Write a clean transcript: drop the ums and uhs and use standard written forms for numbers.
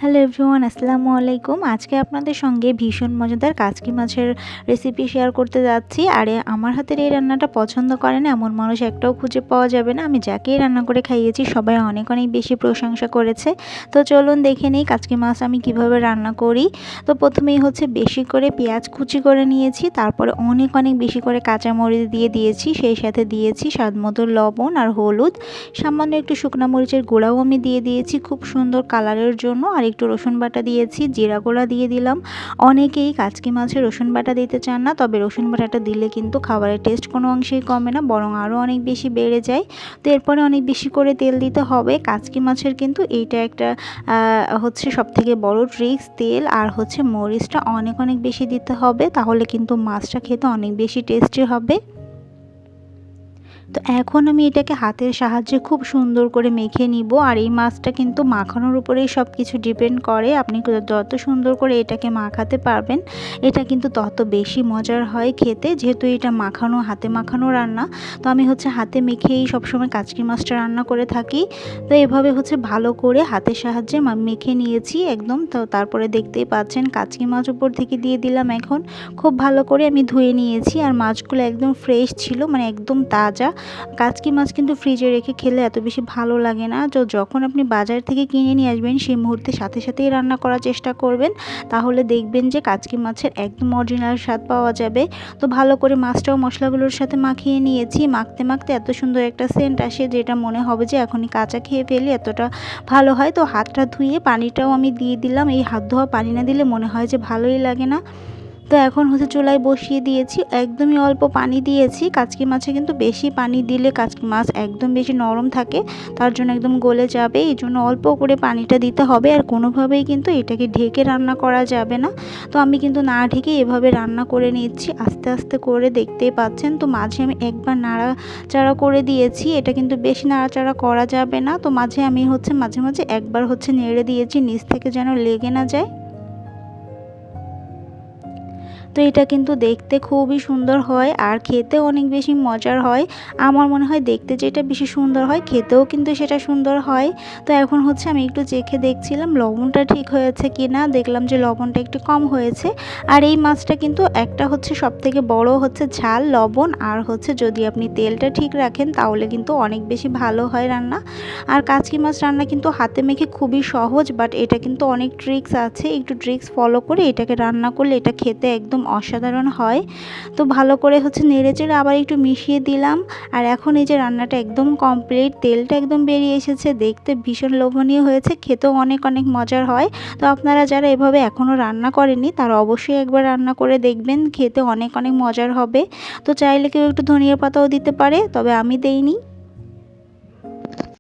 Hello everyone, আসসালামু আলাইকুম। আজকে আপনাদের সঙ্গে ভীষণ মজাদার কাচকি মাছের রেসিপি শেয়ার করতে যাচ্ছি। আর আমার হাতের এই রান্নাটা পছন্দ করে না এমন মানুষ একটাও খুঁজে পাওয়া যাবে না। আমি যাকেই রান্না করে খাইয়েছি সবাই অনেক অনেক বেশি প্রশংসা করেছে। তো চলুন দেখে নিই কাচকি মাছ আমি কিভাবে রান্না করি। তো প্রথমেই বেশি করে পেঁয়াজ কুচি করে নিয়েছি, তারপরে অনেক অনেক বেশি করে কাঁচামরিচ দিয়ে দিয়েছি, সেই সাথে দিয়েছি স্বাদ মতো লবণ আর হলুদ, সামান্য একটু শুকনা মরিচের গুঁড়াও আমি দিয়ে দিয়েছি খুব সুন্দর কালারের জন্য। আর একটু রসুন বাটা দিয়েছি, জিরা গুঁড়া দিয়ে দিলাম। অনেকেই কাচকি মাছে রসুন বাটা দিতে চান না, তবে রসুন বাটাটা দিলে কিন্তু খাবারের টেস্ট কোনো অংশেই কমে না, বরং আরও অনেক বেশি বেড়ে যায়। তো এরপরে অনেক বেশি করে তেল দিতে হবে। কাচকি মাছের কিন্তু এইটা একটা সবথেকে বড় ট্রিক্স, তেল আর মরিচটা অনেক অনেক বেশি দিতে হবে, তাহলে কিন্তু মাছটা খেতে অনেক বেশি টেস্টি হবে। তো এখন আমি এটাকে হাতের সাহায্যে খুব সুন্দর করে মেখে নিব। আর এই মাছটা কিন্তু মাখানোর উপরেই সব কিছু ডিপেন্ড করে। আপনি যত সুন্দর করে এটাকে মাখাতে পারবেন এটা কিন্তু তত বেশি মজার হয় খেতে, যেহেতু এটা মাখানো, হাতে মাখানো রান্না। তো আমি হাতে মেখেই সবসময় কাচকি মাছটা রান্না করে থাকি। তো এভাবে ভালো করে হাতের সাহায্যে মেখে নিয়েছি একদম। তো তারপরে দেখতেই পাচ্ছেন কাচকি মাছ উপর থেকে দিয়ে দিলাম। এখন খুব ভালো করে আমি ধুয়ে নিয়েছি, আর মাছগুলো একদম ফ্রেশ ছিল, মানে একদম তাজা। কাচকি মাছ কিন্তু ফ্রিজে রেখে খেলে এত বেশি ভালো লাগে না। তো যখন আপনি বাজার থেকে কিনে নিয়ে আসবেন সেই মুহূর্তে সাথে সাথেই রান্না করার চেষ্টা করবেন, তাহলে দেখবেন যে কাচকি মাছের একদম অরিজিনাল স্বাদ পাওয়া যাবে। তো ভালো করে মাছটাও মশলাগুলোর সাথে মাখিয়ে নিয়েছি। মাখতে মাখতে এত সুন্দর একটা সেন্ট আসে, যেটা মনে হবে যে এখনই কাঁচা খেয়ে ফেলি, এতটা ভালো হয়। তো হাতটা ধুয়ে পানিটাও আমি দিয়ে দিলাম। এই হাত ধোয়া পানি না দিলে মনে হয় যে ভালোই লাগে না। তো এখন চুলায় বসিয়ে দিয়েছি, একদমই অল্প পানি দিয়েছি। কাচকি মাছে কিন্তু বেশি পানি দিলে কাচকি মাছ একদম বেশি নরম থাকে, তার জন্য একদম গলে যাবে। এই জন্য অল্প করে পানিটা দিতে হবে। আর কোনোভাবেই কিন্তু এটাকে ঢেকে রান্না করা যাবে না। তো আমি কিন্তু না ঢেকে এভাবে রান্না করে নিচ্ছি, আস্তে আস্তে করে, দেখতেই পাচ্ছেন। তো মাঝে আমি একবার নাড়াচাড়া করে দিয়েছি, এটা কিন্তু বেশি নাড়াচাড়া করা যাবে না। তো মাঝে আমি মাঝে মাঝে একবার নেড়ে দিয়েছি, নিচ থেকে যেন লেগে না যায়। তো এটা কিন্তু দেখতে খুবই সুন্দর হয় আর খেতেও অনেক বেশি মজার হয়। আমার মনে হয় দেখতে যেটা বেশি সুন্দর হয় খেতেও কিন্তু সেটা সুন্দর হয়। তো এখন আমি একটু চেখে দেখছিলাম লবণটা ঠিক হয়েছে কি না। দেখলাম যে লবণটা একটু কম হয়েছে। আর এই মাছটা কিন্তু একটা সবথেকে বড় ঝাল, লবণ আর যদি আপনি তেলটা ঠিক রাখেন তাহলে কিন্তু অনেক বেশি ভালো হয় রান্না। আর কাচকি মাছ রান্না কিন্তু হাতে মেখে খুবই সহজ, বাট এটা কিন্তু অনেক ট্রিক্স আছে। একটু ট্রিক্স ফলো করে এটাকে রান্না করলে এটা খেতে একদম অসাধারণ হয়। তো ভালো করে নেড়েচেড়ে আবার একটু মিশিয়ে দিলাম। আর এখন এই যে রান্নাটা একদম কমপ্লিট, তেলটা একদম বেরিয়ে এসেছে, দেখতে ভীষণ লোভনীয় হয়েছে, খেতেও অনেক অনেক মজার হয়। তো আপনারা যারা এভাবে এখনও রান্না করেননি তারা অবশ্যই একবার রান্না করে দেখবেন, খেতে অনেক অনেক মজার হবে। তো চাইলে কেউ একটু ধনিয়া পাতাও দিতে পারে, তবে আমি দেইনি।